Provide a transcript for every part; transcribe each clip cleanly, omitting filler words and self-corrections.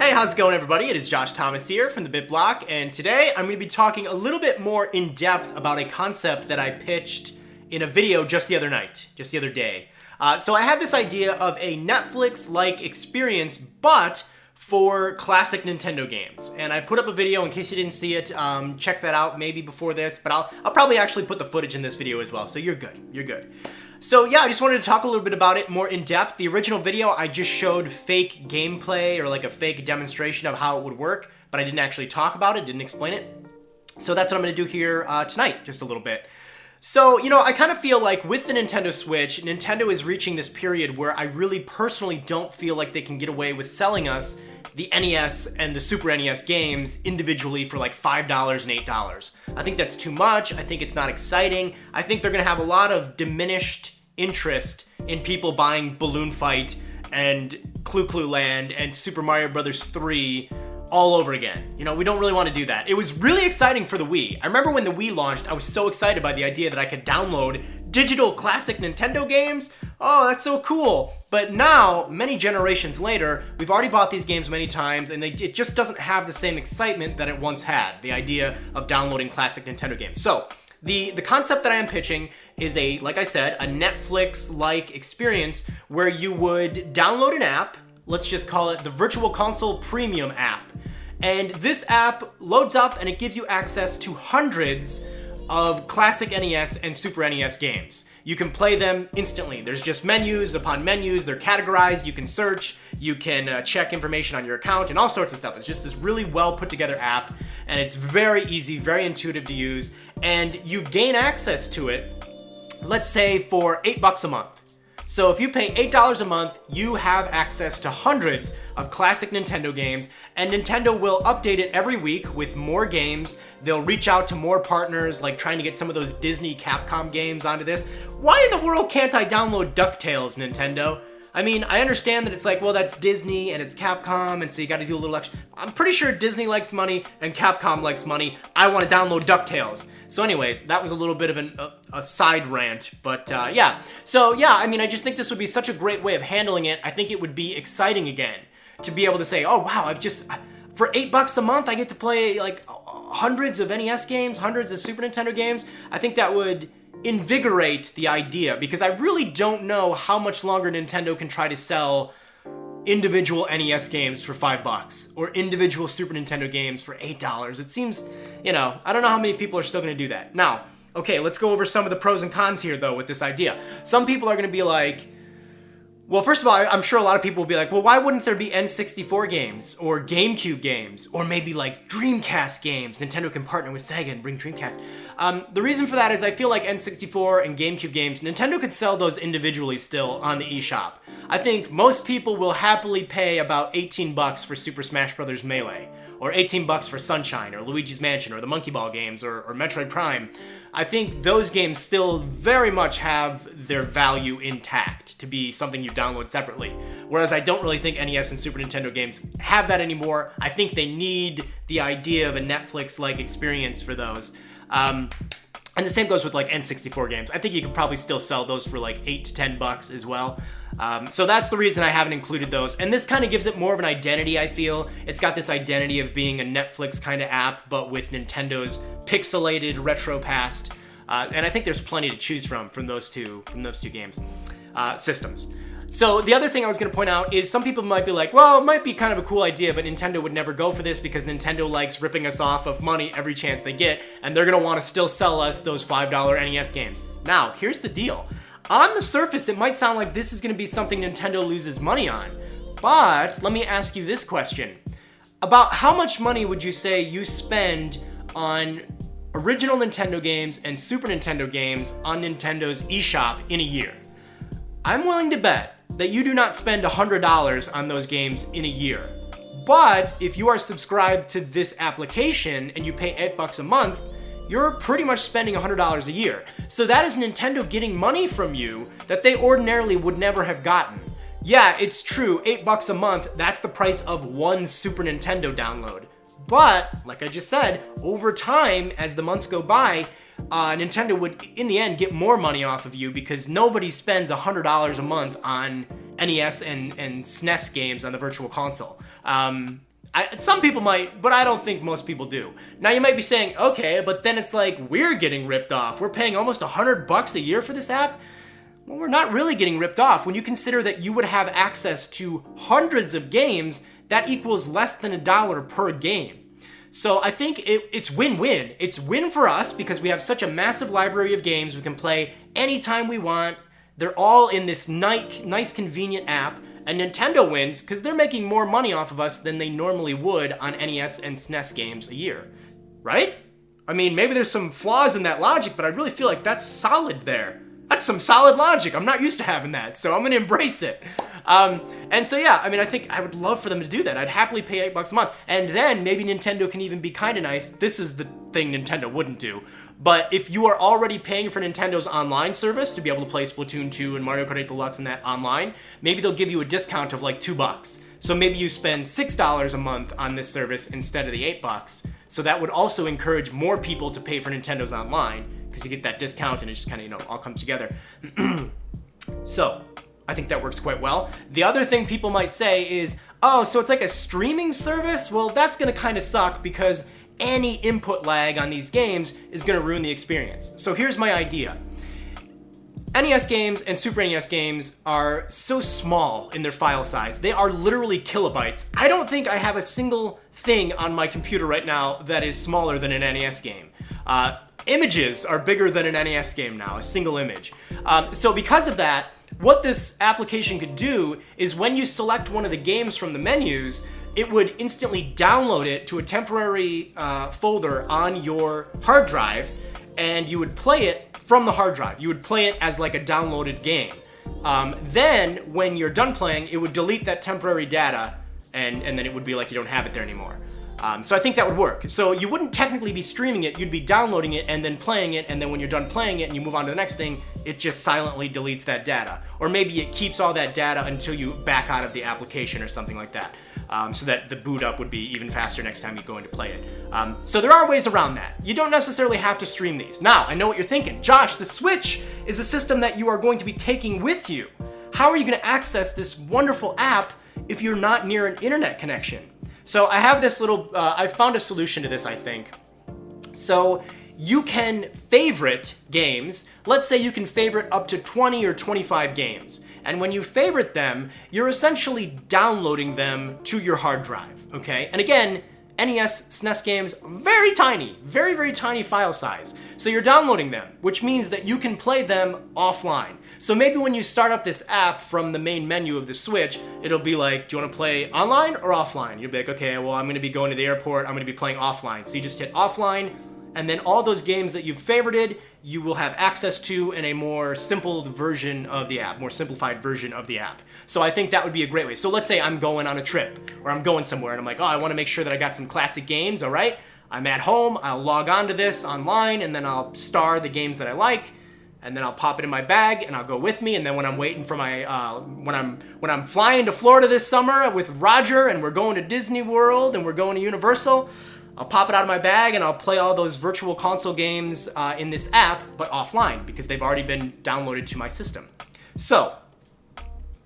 Hey, how's it going, everybody? It is Josh Thomas here from TheBitBlock, and today I'm going to be talking a little bit more in depth about a concept that I pitched in a video just the other day. So I had this idea of a Netflix-like experience, but for classic Nintendo games. And I put up a video in case you didn't see it. Check that out maybe before this, but I'll probably actually put the footage in this video as well, so you're good. So yeah, I just wanted to talk a little bit about it more in depth. The original video, I just showed fake gameplay or like a fake demonstration of how it would work, but I didn't actually talk about it, didn't explain it. So that's what I'm gonna do here tonight, just a little bit. So, I kind of feel like with the Nintendo Switch, Nintendo is reaching this period where I really personally don't feel like they can get away with selling us the NES and the Super NES games individually for like $5 and $8. I think that's too much. I think it's not exciting. I think they're going to have a lot of diminished interest in people buying Balloon Fight and Clu Clu Land and Super Mario Bros. 3 all over again. We don't really want to do that. It was really exciting for the Wii. I remember when the Wii launched, I was so excited by the idea that I could download digital classic Nintendo games. Oh, that's so cool. But now, many generations later, we've already bought these games many times, and it just doesn't have the same excitement that it once had, the idea of downloading classic Nintendo games. So, the concept that I am pitching is like I said, a Netflix-like experience where you would download an app. Let's just call it the Virtual Console Premium app. And this app loads up and it gives you access to hundreds of classic NES and Super NES games. You can play them instantly. There's just menus upon menus. They're categorized. You can search. You can check information on your account and all sorts of stuff. It's just this really well put together app, and it's very easy, very intuitive to use. And you gain access to it, let's say for $8 a month. So if you pay $8 a month, you have access to hundreds of classic Nintendo games, and Nintendo will update it every week with more games. They'll reach out to more partners, like trying to get some of those Disney Capcom games onto this. Why in the world can't I download DuckTales, Nintendo? I mean, I understand that it's like, well, that's Disney and it's Capcom, and so you gotta do a little extra. I'm pretty sure Disney likes money and Capcom likes money. I wanna download DuckTales. So anyways, that was a little bit of a side rant, but yeah. So yeah, I mean, I just think this would be such a great way of handling it. I think it would be exciting again to be able to say, oh wow, for $8 a month, I get to play like hundreds of NES games, hundreds of Super Nintendo games. I think that would invigorate the idea, because I really don't know how much longer Nintendo can try to sell individual NES games for $5 or individual Super Nintendo games for $8. It seems, I don't know how many people are still going to do that. Now, okay, let's go over some of the pros and cons here, though, with this idea. Some people are going to be like, well, first of all, I'm sure a lot of people will be like, well, why wouldn't there be N64 games or GameCube games or maybe like Dreamcast games? Nintendo can partner with Sega and bring Dreamcast. The reason for that is I feel like N64 and GameCube games, Nintendo could sell those individually still on the eShop. I think most people will happily pay about $18 for Super Smash Bros. Melee, or $18 for Sunshine, or Luigi's Mansion, or the Monkey Ball games, or Metroid Prime. I think those games still very much have their value intact to be something you download separately. Whereas I don't really think NES and Super Nintendo games have that anymore. I think they need the idea of a Netflix-like experience for those. And the same goes with like N64 games. I think you could probably still sell those for like $8 to $10 as well. So that's the reason I haven't included those. And this kind of gives it more of an identity, I feel. It's got this identity of being a Netflix kind of app, but with Nintendo's pixelated retro past. And I think there's plenty to choose from those two games, systems. So the other thing I was going to point out is some people might be like, well, it might be kind of a cool idea, but Nintendo would never go for this because Nintendo likes ripping us off of money every chance they get, and they're going to want to still sell us those $5 NES games. Now, here's the deal. On the surface, it might sound like this is going to be something Nintendo loses money on, but let me ask you this question. About how much money would you say you spend on original Nintendo games and Super Nintendo games on Nintendo's eShop in a year? I'm willing to bet that you do not spend $100 on those games in a year. But if you are subscribed to this application and you pay $8 a month, you're pretty much spending $100 a year. So that is Nintendo getting money from you that they ordinarily would never have gotten. Yeah, it's true, $8 a month, that's the price of one Super Nintendo download. But, like I just said, over time, as the months go by, Nintendo would, in the end, get more money off of you because nobody spends $100 a month on NES and SNES games on the Virtual Console. Some people might, but I don't think most people do. Now you might be saying, okay, but then it's like we're getting ripped off. We're paying almost $100 a year for this app. Well, we're not really getting ripped off. When you consider that you would have access to hundreds of games, that equals less than $1 per game. So I think it's win-win. It's win for us because we have such a massive library of games we can play anytime we want. They're all in this nice convenient app. And Nintendo wins because they're making more money off of us than they normally would on NES and SNES games a year. Right? I mean, maybe there's some flaws in that logic, but I really feel like that's solid there. That's some solid logic. I'm not used to having that, so I'm going to embrace it. And so, yeah, I mean, I think I would love for them to do that. I'd happily pay $8 a month. And then maybe Nintendo can even be kind of nice. This is the thing Nintendo wouldn't do. But if you are already paying for Nintendo's online service to be able to play Splatoon 2 and Mario Kart 8 Deluxe and that online, maybe they'll give you a discount of like $2. So maybe you spend $6 a month on this service instead of the $8. So that would also encourage more people to pay for Nintendo's online because you get that discount and it just kind of, all comes together. So I think that works quite well. The other thing people might say is, oh, so it's like a streaming service? Well, that's going to kind of suck because any input lag on these games is going to ruin the experience. So here's my idea. NES games and Super NES games are so small in their file size. They are literally kilobytes. I don't think I have a single thing on my computer right now that is smaller than an NES game. Images are bigger than an NES game now, a single image. So because of that, what this application could do is when you select one of the games from the menus, it would instantly download it to a temporary folder on your hard drive, and you would play it from the hard drive. You would play it as like a downloaded game. Then, when you're done playing, it would delete that temporary data, and then it would be like you don't have it there anymore. So I think that would work. So you wouldn't technically be streaming it, you'd be downloading it and then playing it, and then when you're done playing it and you move on to the next thing, it just silently deletes that data. Or maybe it keeps all that data until you back out of the application or something like that. So that the boot up would be even faster next time you go in to play it. So there are ways around that. You don't necessarily have to stream these. Now, I know what you're thinking. Josh, the Switch is a system that you are going to be taking with you. How are you going to access this wonderful app if you're not near an internet connection? So I have this little, I found a solution to this, I think. So you can favorite games. Let's say you can favorite up to 20 or 25 games. And when you favorite them, you're essentially downloading them to your hard drive, okay? And again, NES, SNES games, very tiny, very, very tiny file size. So you're downloading them, which means that you can play them offline. So maybe when you start up this app from the main menu of the Switch, it'll be like, do you want to play online or offline? You'll be like, okay, well, I'm going to be going to the airport. I'm going to be playing offline. So you just hit offline, and then all those games that you've favorited, you will have access to in a more simplified version of the app. So I think that would be a great way. So let's say I'm going on a trip, or I'm going somewhere, and I'm like, oh, I want to make sure that I got some classic games, all right? I'm at home, I'll log on to this online, and then I'll star the games that I like, and then I'll pop it in my bag, and I'll go with me, and then when I'm waiting for my, when I'm flying to Florida this summer with Roger, and we're going to Disney World, and we're going to Universal, I'll pop it out of my bag and I'll play all those virtual console games in this app, but offline, because they've already been downloaded to my system. So,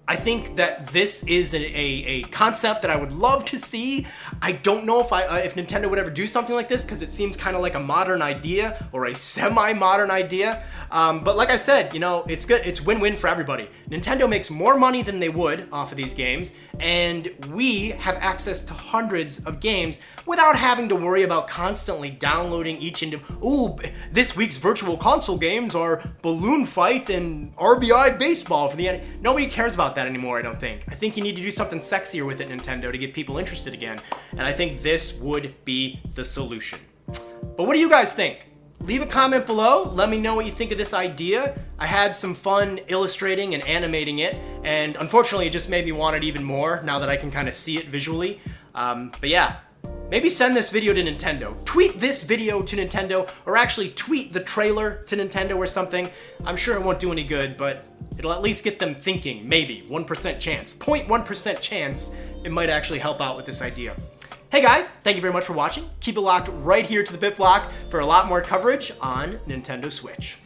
I think that this is a concept that I would love to see. I don't know if Nintendo would ever do something like this, because it seems kind of like a modern idea, or a semi-modern idea. But like I said, it's good. It's win-win for everybody. Nintendo makes more money than they would off of these games, and we have access to hundreds of games without having to worry about constantly downloading each ooh, this week's virtual console games are Balloon Fight and RBI Baseball for the nobody cares about that anymore, I don't think. I think you need to do something sexier with it, Nintendo, to get people interested again, and I think this would be the solution. But what do you guys think? Leave a comment below. Let me know what you think of this idea. I had some fun illustrating and animating it, and unfortunately it just made me want it even more now that I can kind of see it visually. But yeah, maybe send this video to Nintendo. Tweet this video to Nintendo, or actually tweet the trailer to Nintendo or something. I'm sure it won't do any good, but it'll at least get them thinking, maybe. 1% chance. 0.1% chance it might actually help out with this idea. Hey guys, thank you very much for watching. Keep it locked right here to the BitBlock for a lot more coverage on Nintendo Switch.